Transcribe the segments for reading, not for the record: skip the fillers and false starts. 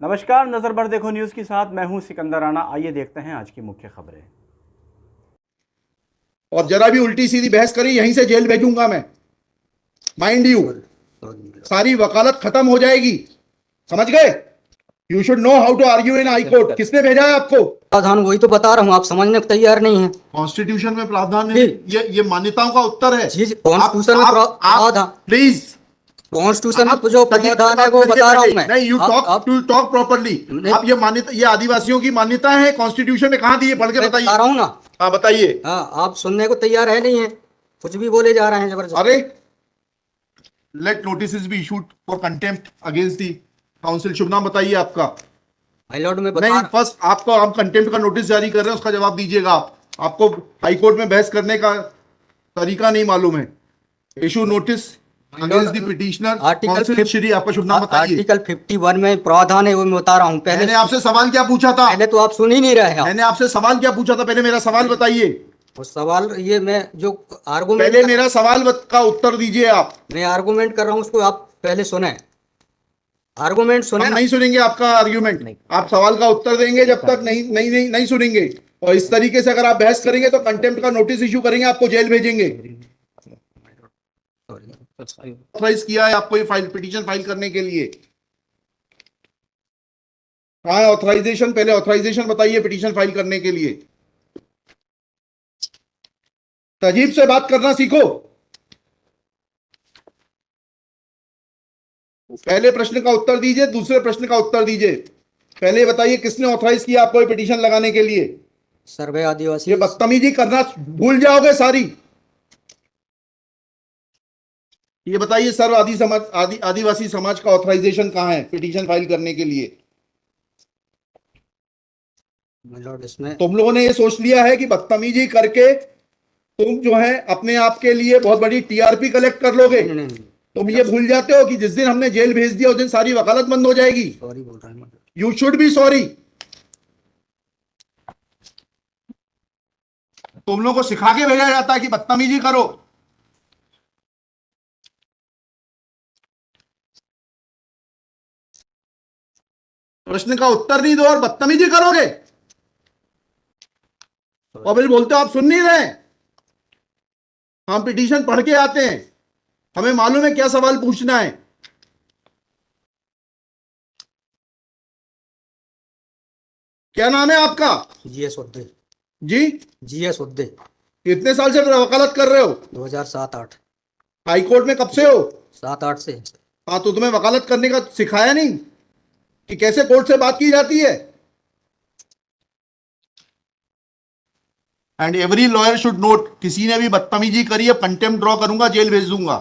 नमस्कार, नजर पर देखो न्यूज के साथ मैं हूं सिकंदर राणा। आइए देखते हैं आज की मुख्य खबरें। और जरा भी उल्टी सीधी बहस करी यहीं से जेल भेजूंगा मैं, माइंड यू। सारी वकालत खत्म हो जाएगी, समझ गए? You should know how to argue in high court. किसने भेजा है आपको? प्रावधान वही तो बता रहा हूँ, आप समझने को तैयार नहीं है। कॉन्स्टिट्यूशन में प्रावधान है, ये मान्यताओं का उत्तर है। कॉन्स्टिट्यूशन में प्रावधान, प्लीज कॉन्स्टिट्यूशन में जो प्रावधान है वो बता रहा हूँ मैं। नहीं, यू टॉक प्रॉपर्ली। आप ये मान्यता, ये आदिवासियों की मान्यता है, कॉन्स्टिट्यूशन में कहाँ दी है? पढ़ के बताइए। बता रहा हूँ ना। हाँ बताइए। हाँ, आप सुनने को तैयार है नहीं है, कुछ भी बोले जा रहे हैं जबरदस्त। अरे let notice be issued for contempt against the council. शुभ नाम बताइए आपका। हाई लॉर्ड में नहीं, फर्स्ट आपको हम कंटेम्प्ट का नोटिस जारी कर रहे हैं, उसका जवाब दीजिएगा आप। आपको हाई कोर्ट में बहस करने का तरीका नहीं मालूम है। Issue notice against the petitioner council. Shri आपका शुभ नाम बताइए। आर्टिकल 51 में प्रावधान है वो मैं बता रहा हूँ। मैंने आपसे सवाल क्या पूछा था? पहले तो आप सुन ही नहीं रहे हैं। मैंने आपसे सवाल क्या पूछा था? पहले मेरा सवाल बताइए। वो सवाल ये मैं जो आर्गूमेंट, पहले मेरा सवाल का उत्तर दीजिए आप। मैं आर्गूमेंट कर रहा हूँ उसको आप पहले सुने। आर्गूमेंट सुने। हम नहीं सुनेंगे आपका आर्ग्यूमेंट। आप सवाल का उत्तर देंगे जब तक नहीं सुनेंगे। और इस तरीके से अगर आप बहस करेंगे तो कंटेम्प्ट का नोटिस इशू करेंगे, आपको जेल भेजेंगे। ऑथराइज किया है आपको ये फाइल, पिटीशन फाइल करने के लिए? कहाँ है ऑथराइजेशन? पहले ऑथराइजेशन बताइए पिटीशन फाइल करने के लिए। तजीब से बात करना सीखो। पहले प्रश्न का उत्तर दीजिए, दूसरे प्रश्न का उत्तर दीजिए। पहले बताइए किसने ऑथराइज किया आपको ये पिटीशन लगाने के लिए? सर्वे आदिवासी। ये बदतमीजी करना भूल जाओगे सारी। ये बताइए सर्व आदिवासी समाज का ऑथराइजेशन कहाँ है पिटीशन फाइल करने के लिए? इसमें तुम लोगों ने ये सोच लिया है कि बदतमीजी करके तुम जो है अपने आप के लिए बहुत बड़ी टीआरपी कलेक्ट कर लोगे। तुम ये भूल जाते हो कि जिस दिन हमने जेल भेज दिया उस दिन सारी वकालत बंद हो जाएगी। सॉरी बोल रहा हूँ। You should be sorry. तुम लोगों को सिखा के भेजा जाता है कि बदतमीजी करो। प्रश्न का उत्तर नहीं दो और बदतमीजी करोगे और फिर बोलते हो आप सुन नहीं रहे। हम पिटीशन पढ़ के आते हैं, हमें मालूम है क्या सवाल पूछना है। क्या नाम है आपका? जीएस उद्दे। जी, जीएस उद्दे। कितने साल से वकालत कर रहे हो? 2007-8। हाई कोर्ट में कब से हो? 7-8 से। हाँ, तो तुम्हें वकालत करने का सिखाया नहीं कि कैसे कोर्ट से बात की जाती है? And every lawyer should note, किसी ने भी बदतमीजी करी है कंटेम्प्ट ड्रॉ करूंगा, जेल भेज दूंगा।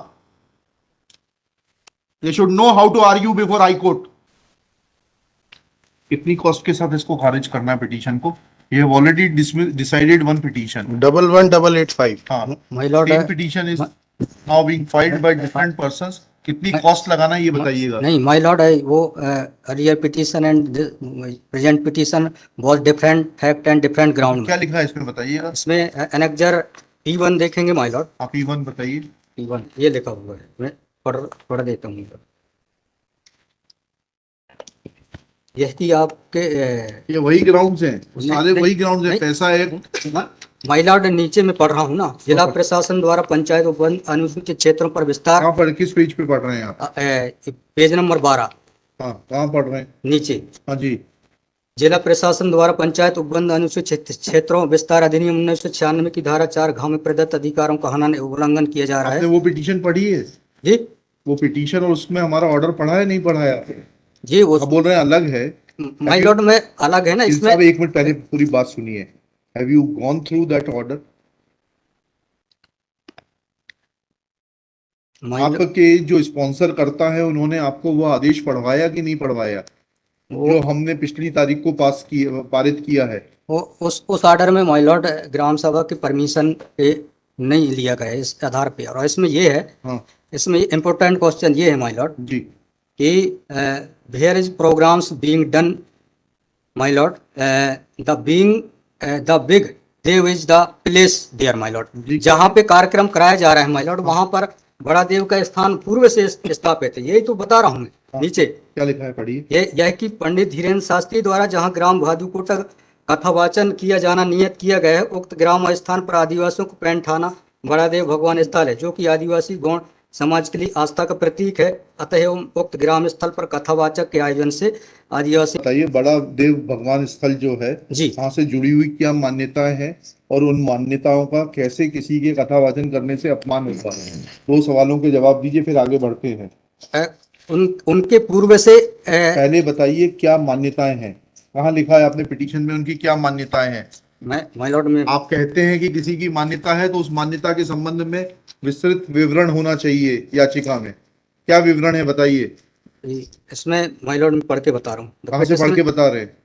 They should know how to argue before high court. कितनी कॉस्ट के साथ इसको खारिज करना है पिटीशन को? ये ऑलरेडी डिसाइडेड वन पिटीशन 11885। हाँ, my Lord, same petition is now being filed by different persons. कितनी कॉस्ट लगाना है ये बताइएगा। नहीं माय लॉर्ड, वो earlier petition and present petition was different fact and different ground. क्या लिखा है इसमें बताइएगा। इसमें एनेक्जर P1 देखेंगे माय लॉर्ड। आप E1 बताइए। P1 ये लिखा हुआ है, मैं पढ़ देता हूँ। यही आपके ये वही ग्राउंड्स हैं, सारे वही ग्राउंड्स हैं। पैसा है माय लॉर्ड, नीचे में पढ़ रहा हूँ ना। जिला प्रशासन द्वारा पंचायत उपवन अनुसूचित क्षेत्रों पर विस्तार। कहाँ पर, किस पेज पे पढ़ रहे हैं आप? Page number 12। हाँ, कहाँ पढ़ रहे हैं? नीचे। हाँ जी। जिला प्रशासन द्वारा पंचायत उपबंध अनुसूचित क्षेत्रों विस्तार अधिनियम 1996 की धारा 4 में प्रदत्त अधिकारों का उल्लंघन किया जा रहा है। आपने वो पिटीशन पढ़ी है? जी, वो पिटीशन और उसमें हमारा ऑर्डर पढ़ा है नहीं पढ़ाया? जी वो आप बोल रहे हैं अलग है। माय लॉर्ड में अलग है ना इसमें। एक मिनट पहले पूरी बात सुनिए। Have you gone through that order? आपके जो स्पॉन्सर करता है उन्होंने आपको वो आदेश पढ़वाया कि नहीं पढ़वाया जो हमने पिछली तारीख को पारित किया है? उस ऑर्डर में माय लॉर्ड ग्राम सभा की परमिशन पे नहीं लिया गया इस आधार पे। और इसमें ये है, हाँ इसमें इम्पोर्टेंट क्वेश्चन ये है माय लॉर्ड जी कि where is programs being done my lord, the big Dev is the place there my lord. जहाँ पे कार्यक्रम कराया जा रहा है माय लॉर्ड, वहाँ पर बड़ा देव का स्थान पूर्व से स्थापित है। यही तो बता रहा हूँ मैं। नीचे क्या लिखा है, पढ़िए। यह कि पंडित धीरेन्द्र शास्त्री द्वारा जहां ग्राम भादुकोटा कथावाचन किया जाना नियत किया गया है, उक्त ग्राम स्थान पर आदिवासियों को पैंठाना बड़ादेव भगवान स्थल है, जो कि आदिवासी गौण समाज के लिए आस्था का प्रतीक है। अतः उक्त ग्राम स्थल पर कथावाचक के आयोजन से आदिवासी। बताइए, बड़ा देव भगवान स्थल जो है जी, वहां से जुड़ी हुई क्या मान्यताएं हैं और उन मान्यताओं का कैसे किसी के कथावाचन करने से अपमान होता है? 2 सवालों के जवाब दीजिए, फिर आगे बढ़ते हैं। उनके पूर्व से पहले बताइए क्या मान्यताएं हैं, कहाँ लिखा है आपने पिटीशन में उनकी क्या मान्यताएं हैं? माय लॉर्ड में आप कहते हैं कि किसी की मान्यता है तो उस मान्यता के संबंध में विस्तृत विवरण होना चाहिए याचिका में। क्या विवरण है बताइए। इसमें माय लॉर्ड में पढ़ के बता रहा हूँ। कहाँ से पढ़ के बता रहे हैं?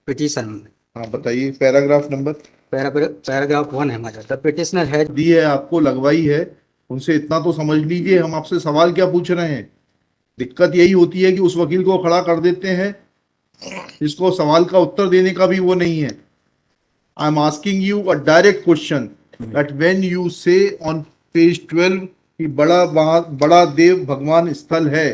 पिटीशन में। हाँ बताइए, पैराग्राफ नंबर। पैराग्राफ 1 है my lord. The petitioner has the है आपको, लगवाई है, उनसे इतना तो समझ लीजिए हम आपसे सवाल क्या पूछ रहे हैं। दिक्कत यही होती है कि उस वकील को खड़ा कर देते हैं जिसको सवाल का उत्तर देने का भी वो नहीं है। I am asking you a direct question that when you से ऑन पेज 12 कि बड़ा देव भगवान स्थल है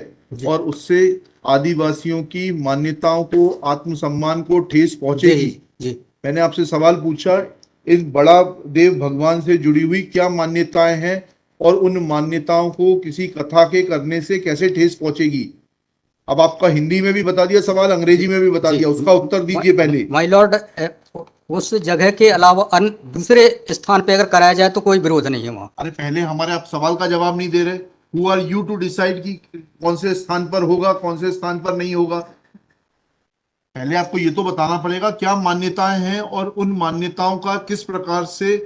और उससे आदिवासियों की मान्यताओं को, आत्मसम्मान को ठेस पहुंचेगी। जी, मैंने आपसे सवाल पूछा, इस बड़ा देव भगवान से जुड़ी हुई क्या मान्यताएं हैं और उन मान्यताओं को किसी कथा के करने से कैसे ठेस पहुंचेगी। अब आपका हिंदी में भी बता दिया सवाल, अंग्रेजी में भी बता दिया, उसका उत्तर दीजिए पहले। माय लॉर्ड, उस जगह के अलावा अन्य दूसरे स्थान पे अगर कराया जाए तो कोई विरोध नहीं है वहाँ। अरे पहले हमारे आप सवाल का जवाब नहीं दे रहे। Who are you to decide कि कौन से स्थान पर होगा, कौन से स्थान पर नहीं होगा। पहले आपको ये तो बताना पड़ेगा क्या मान्यताएं हैं और उन मान्यताओं का किस प्रकार से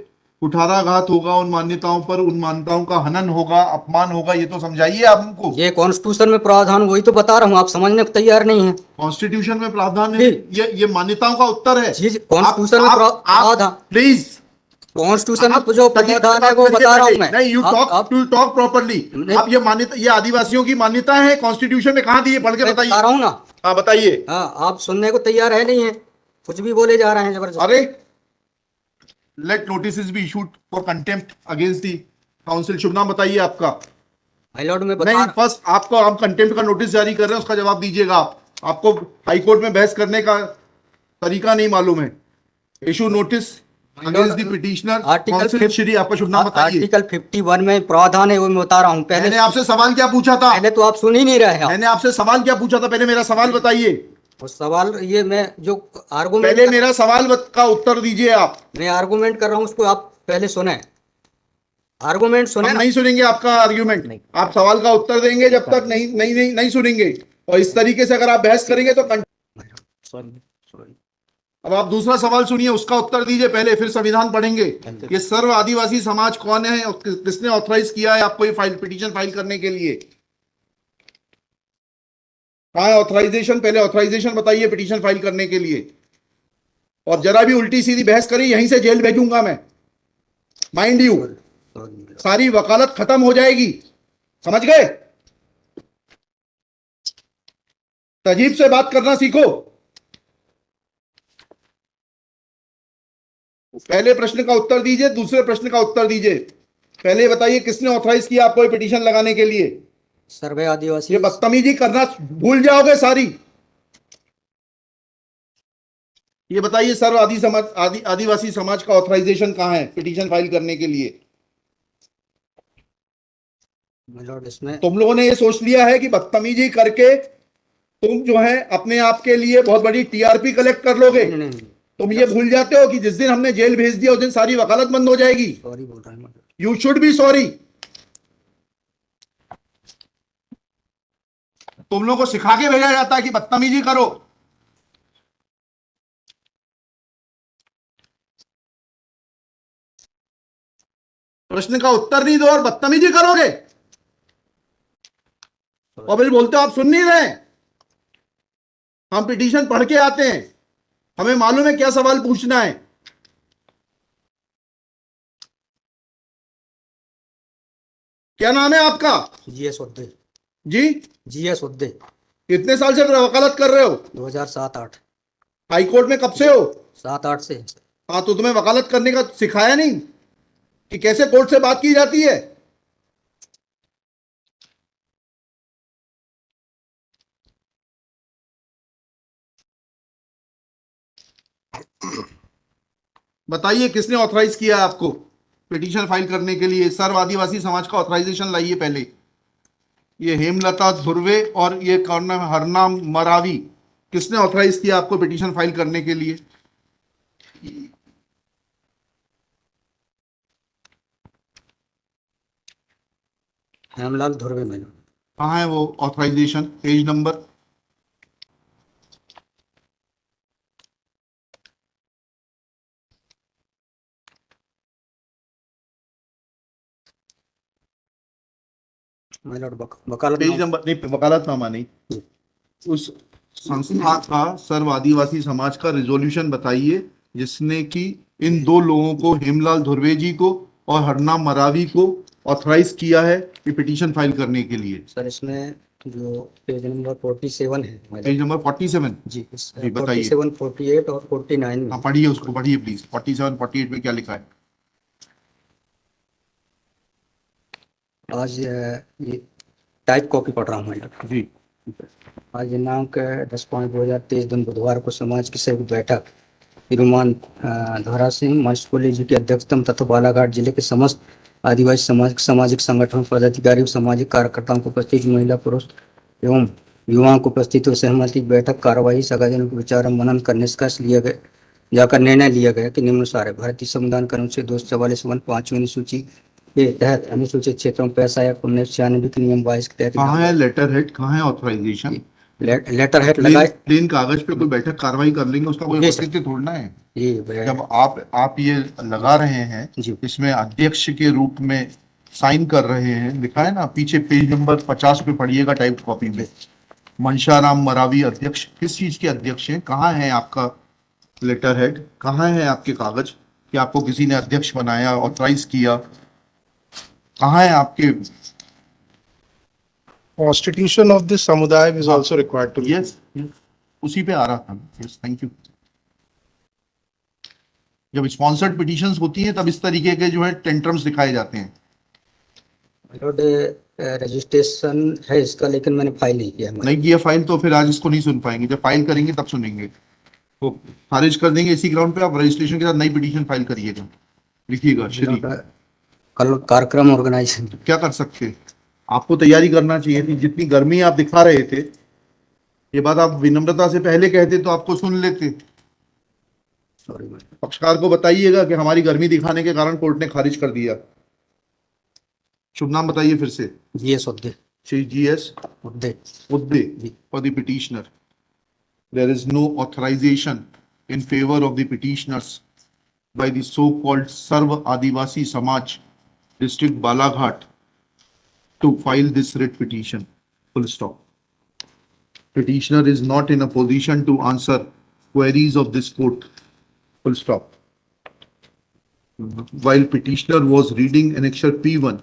कुठाराघात होगा, उन मान्यताओं पर, उन मान्यताओं का हनन होगा, अपमान होगा, ये तो समझाइए आप हमको। ये कॉन्स्टिट्यूशन में प्रावधान, वही तो बता रहा हूँ, आप समझने को तैयार नहीं है। कॉन्स्टिट्यूशन में प्रावधान है, ये मान्यताओं का उत्तर है। जी, कॉन्स्टिट्यूशन में प्रावधान, प्लीज, कॉन्स्टिट्यूशन में जो प्रावधान है वो बता रहा हूँ मैं। नहीं, यू टॉक प्रॉपर्ली। आप ये मान्यता, ये आदिवासियों की मान्यता है, कॉन्स्टिट्यूशन में कहाँ दी है, पढ़ के बताइए। बता रहा हूँ ना। हाँ बताइए। हाँ, आप सुनने को तैयार है नहीं है, कुछ भी बोले जा रहे हैं जबरदस्त। अरे let notice be issued for contempt against the council. शुभ नाम बताइए आपका। माय लॉर्ड में नहीं, फर्स्ट आपको, आप कंटेम्प्ट का नोटिस जारी कर रहे हैं, उसका जवाब दीजिएगा आप। आपको हाई कोर्ट में बहस करने का तरीका नहीं मालूम है। Issue notice against the petitioner council Shri. आपका शुभ नाम बताइए। आर्टिकल 51 में प्रावधान है, वो मैं बता रहा हूँ। मैंने आपसे सवाल क्या पूछा था? पहले तो आप सुन ही नहीं रहे हैं। मैंने आपसे सवाल क्या पूछा था? पहले मेरा सवाल बताइए। वो सवाल, ये मैं जो आर्गुमेंट, पहले मेरा सवाल का उत्तर दीजिए आप। मैं आर्गुमेंट कर रहा हूँ, उसको आप पहले सुने। आर्गुमेंट सुने। हम नहीं सुनेंगे आपका आर्ग्यूमेंट, आप सवाल का उत्तर देंगे जब तक नहीं सुनेंगे। और इस तरीके से अगर आप बहस करेंगे तो अब आप दूसरा सवाल सुनिए, उसका उत्तर दीजिए पहले, फिर संविधान पढ़ेंगे। ये सर्व आदिवासी समाज कौन है और किसने ऑथराइज किया है आपको ये पिटीशन फाइल करने के लिए? कहाँ है ऑथराइजेशन? पहले ऑथराइजेशन बताइए पिटीशन फाइल करने के लिए। और जरा भी उल्टी सीधी बहस करी, यहीं से जेल भेजूंगा मैं, माइंड यू। सारी वकालत खत्म हो जाएगी, समझ गए? तजीब से बात करना सीखो। पहले प्रश्न का उत्तर दीजिए, दूसरे प्रश्न का उत्तर दीजिए। पहले बताइए किसने ऑथराइज किया आपको ये पिटीशन लगाने के लिए? सर्वे आदिवासी। ये बदतमीजी करना भूल जाओगे सारी। ये बताइए सर्व आदिवासी समाज का ऑथराइजेशन कहाँ है पिटीशन फाइल करने के लिए? इसमें तुम लोगों ने ये सोच लिया है कि बदतमीजी करके तुम जो है अपने आप के लिए बहुत बड़ी टीआरपी कलेक्ट कर लोगे। नहीं। तुम ये भूल जाते हो कि जिस दिन हमने जेल भेज दिया उस दिन सारी वकालत बंद हो जाएगी। सॉरी बोल रहा हूं। You should be sorry. तुम लोगों को सिखा के भेजा जाता है कि बदतमीजी करो। प्रश्न का उत्तर नहीं दो और बदतमीजी करोगे और फिर बोलते हो आप सुन नहीं रहे। हम पिटीशन पढ़ के आते हैं, हमें मालूम है क्या सवाल पूछना है। क्या नाम है आपका? जीएस उद्दे। जी, जीएस उद्दे। कितने साल से वकालत कर रहे हो? 2007-8। हाई कोर्ट में कब से हो? 7-8 से। हाँ, तो तुम्हें वकालत करने का सिखाया नहीं कि कैसे कोर्ट से बात की जाती है? बताइए किसने ऑथराइज किया है आपको पिटीशन फाइल करने के लिए? सर्व आदिवासी समाज का ऑथराइजेशन लाइए पहले। ये हेमलता धुर्वे और ये कौन है, हरनाम मरावी, किसने ऑथराइज किया आपको पिटीशन फाइल करने के लिए? हेमलाल धुर्वे मैडम। कहाँ है वो ऑथराइजेशन? Page number. वकालत पेज नंबर नहीं, वकालतनामा नहीं। उस संस्था का सर्व आदिवासी समाज का रिजोल्यूशन बताइए जिसने कि इन दो लोगों को, हेमलाल धुर्वे जी को और हरनाम मरावी को, ऑथराइज किया है कि पिटीशन फाइल करने के लिए। सर इसमें जो पेज नंबर 47 है मैडम। पेज नंबर 47 जी जी, बताइए। 47, 48 और 49 में। हाँ पढ़िए, उसको पढ़िए प्लीज। 47 48 में क्या लिखा है? आज ये टाइप कॉपी पढ़ रहा हूँ मैडम जी। आज दिनांक 10/5/2023 दिन बुधवार को समाज की संयुक्त बैठक तिरुमान धोरा सिंह महेश कोहली जी की अध्यक्षता में तथा बालाघाट जिले के समस्त आदिवासी सामाजिक संगठन पदाधिकारी और सामाजिक कार्यकर्ताओं को उपस्थित महिला पुरुष एवं युवाओं को उपस्थित हो सहमति बैठक कार्यवाही सगाजनों के विचार और मनन कर निष्कर्ष लिया गया जाकर निर्णय लिया गया कि निम्नानुसार है। भारतीय संविधान का अनुच्छेद 244 5वीं अनुसूची के तहत अनुसूचित क्षेत्रों में पैसा या 1996 के नियम 22 के तहत कहाँ है लेटर हेड, कहाँ है ऑथराइजेशन? लेटर हेड लगाए। प्लेन कागज पे कोई बैठक कार्रवाई कर लेंगे, उसका कोई जी सर। औचित्य थोड़ना है। ये जब आप ये लगा रहे हैं, जी। इसमें अध्यक्ष के रूप में साइन कर रहे हैं, लिखा है ना पीछे, पेज नंबर 50 पे पढ़िएगा टाइप कॉपी में। मनशाराम मरावी अध्यक्ष, किस चीज के अध्यक्ष हैं? कहाँ है आपका लेटर हेड? कहाँ है आपके कागज कि आपको किसी ने अध्यक्ष बनाया, ऑथराइज किया? कहाँ है आपके? Constitution of this samudaya is also required to be. Yes, उसी पे आ रहा था। Yes, thank you. जब स्पॉन्सर्ड पिटीशंस होती हैं तब इस तरीके के जो है टेंट्रम्स दिखाए जाते हैं। रजिस्ट्रेशन है इसका, लेकिन मैंने फाइल नहीं किया। नहीं किया फाइल तो फिर आज इसको नहीं सुन पाएंगे। जब फाइल करेंगे तब सुनेंगे। तो खारिज कर देंगे इसी ग्राउंड पे। आप रजिस्ट्रेशन के साथ नई पिटीशन फाइल करिएगा। लिखिएगा श्री। कल कार्यक्रम ऑर्गेनाइज क्या कर सकते हैं? आपको तैयारी करना चाहिए थी। जितनी गर्मी आप दिखा रहे थे, ये बात आप विनम्रता से पहले कहते तो आपको सुन लेते। पक्षकार को बताइएगा कि हमारी गर्मी दिखाने के कारण कोर्ट ने खारिज कर दिया। शुभ नाम बताइए फिर से। GS Udde. Shri GS Udde for the petitioner. There is no authorization in favor of the petitioners by the so-called Sarva Adivasi Samaj, District Balaghat, to file this writ petition. Full stop. Petitioner is not in a position to answer queries of this court. Full stop. While petitioner was reading annexure P1,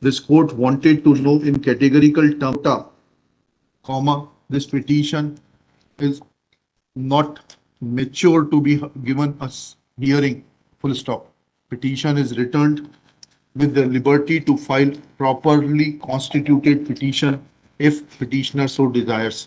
this court wanted to know in categorical terms, comma, this petition is not mature to be given a hearing. Full stop. Petition is returned with the liberty to file properly constituted petition if petitioner so desires.